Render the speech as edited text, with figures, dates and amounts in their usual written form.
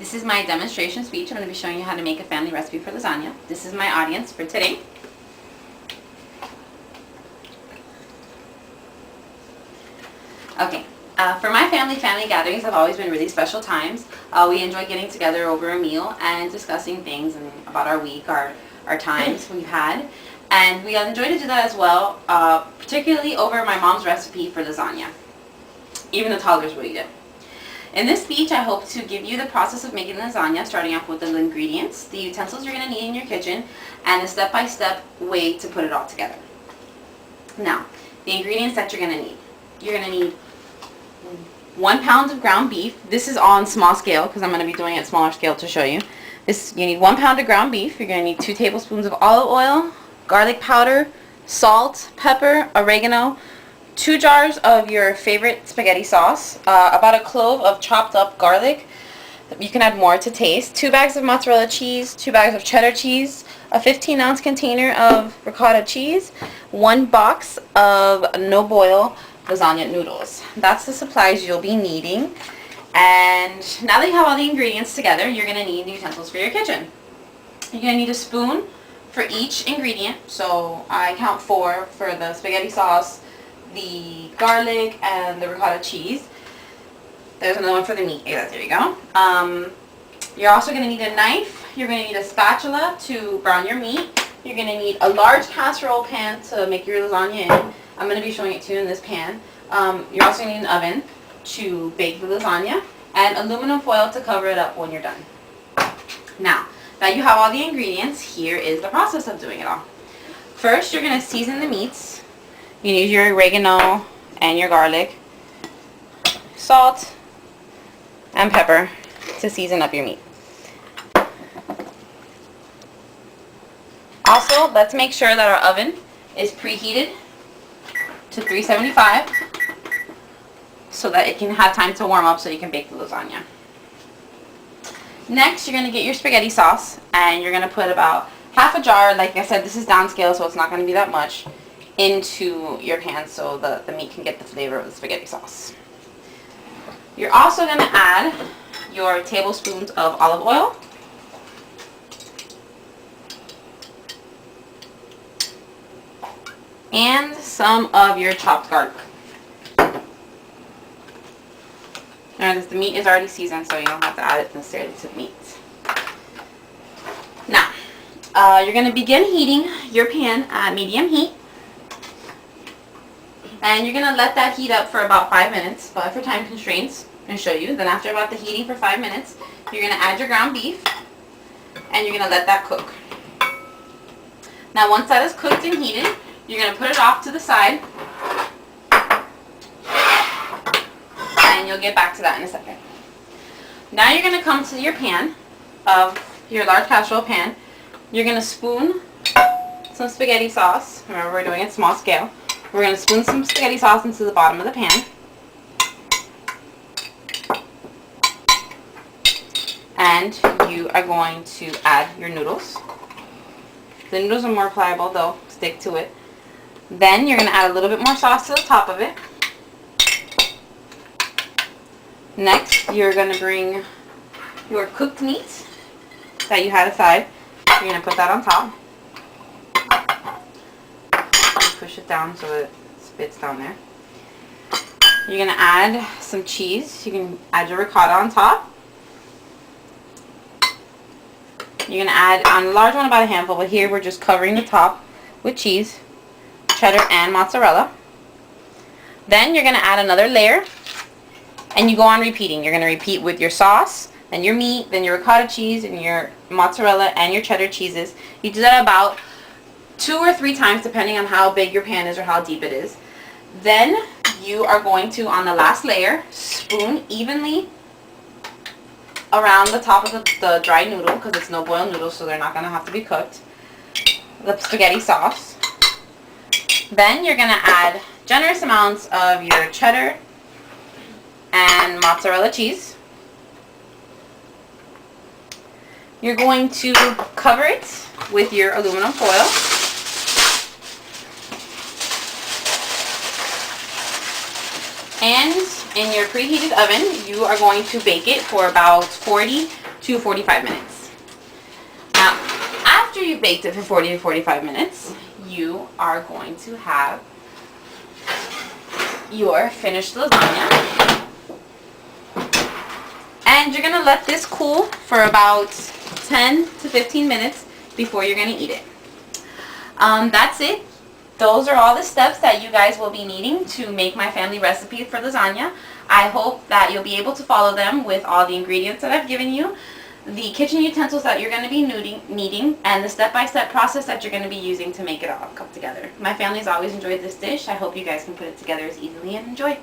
This is my demonstration speech. I'm going to be showing you how to make a family recipe for lasagna. This is my audience for today. Okay, for my family gatherings have always been really special times. We enjoy getting together over a meal and discussing things about our week, our times we've had. And we enjoy to do that as well, particularly over my mom's recipe for lasagna. Even the toddlers will eat it. In this speech, I hope to give you the process of making lasagna, starting off with the ingredients, the utensils you're going to need in your kitchen, and a step-by-step way to put it all together. Now, the ingredients that you're going to need. You're going to need 1 pound of ground beef. This is on small scale because I'm going to be doing it smaller scale to show you. You need 1 pound of ground beef. You're going to need 2 tablespoons of olive oil, garlic powder, salt, pepper, oregano, 2 jars of your favorite spaghetti sauce, about a clove of chopped up garlic. You can add more to taste. 2 bags of mozzarella cheese, 2 bags of cheddar cheese, a 15-ounce container of ricotta cheese, 1 box of no-boil lasagna noodles. That's the supplies you'll be needing. And now that you have all the ingredients together, you're going to need utensils for your kitchen. You're going to need a spoon for each ingredient. So I count 4 for the spaghetti sauce, the garlic, and the ricotta cheese. There's another one for the meat. Yeah, there you go. You're also going to need a knife. You're going to need a spatula to brown your meat. You're going to need a large casserole pan to make your lasagna in. I'm going to be showing it to you in this pan. You're also going to need an oven to bake the lasagna, and aluminum foil to cover it up when you're done. Now that you have all the ingredients, here is the process of doing it all. First, you're going to season the meats. You use your oregano and your garlic, salt, and pepper to season up your meat. Also, let's make sure that our oven is preheated to 375 so that it can have time to warm up so you can bake the lasagna. Next, you're going to get your spaghetti sauce, and you're going to put about half a jar. Like I said, this is downscale, so it's not going to be that much, into your pan so the meat can get the flavor of the spaghetti sauce. You're also going to add your tablespoons of olive oil, and some of your chopped garlic. Now, the meat is already seasoned, so you don't have to add it necessarily to the meat. Now, you're going to begin heating your pan at medium heat. And you're going to let that heat up for about 5 minutes, but for time constraints, I'm going to show you. Then after about the heating for 5 minutes, you're going to add your ground beef, and you're going to let that cook. Now once that is cooked and heated, you're going to put it off to the side, and you'll get back to that in a second. Now you're going to come to your pan, your large casserole pan. You're going to spoon some spaghetti sauce. Remember, we're doing it small scale. We're going to spoon some spaghetti sauce into the bottom of the pan. And you are going to add your noodles. The noodles are more pliable, though. Stick to it. Then you're going to add a little bit more sauce to the top of it. Next, you're going to bring your cooked meat that you had aside. You're going to put that on top. Push it down so it spits down there. You're going to add some cheese. You can add your ricotta on top. You're going to add, on the large one, about a handful, but here we're just covering the top with cheese, cheddar, and mozzarella. Then you're going to add another layer, and you go on repeating. You're going to repeat with your sauce, then your meat, then your ricotta cheese, and your mozzarella, and your cheddar cheeses. You do that about 2 or 3 times, depending on how big your pan is or how deep it is. Then you are going to, on the last layer, spoon evenly around the top of the dry noodle, because it's no-boil noodles, so they're not going to have to be cooked, the spaghetti sauce. Then you're going to add generous amounts of your cheddar and mozzarella cheese. You're going to cover it with your aluminum foil. And in your preheated oven, you are going to bake it for about 40 to 45 minutes. Now, after you've baked it for 40 to 45 minutes, you are going to have your finished lasagna. And you're going to let this cool for about 10 to 15 minutes before you're going to eat it. That's it. Those are all the steps that you guys will be needing to make my family recipe for lasagna. I hope that you'll be able to follow them with all the ingredients that I've given you, the kitchen utensils that you're going to be needing, and the step-by-step process that you're going to be using to make it all come together. My family's always enjoyed this dish. I hope you guys can put it together as easily and enjoy.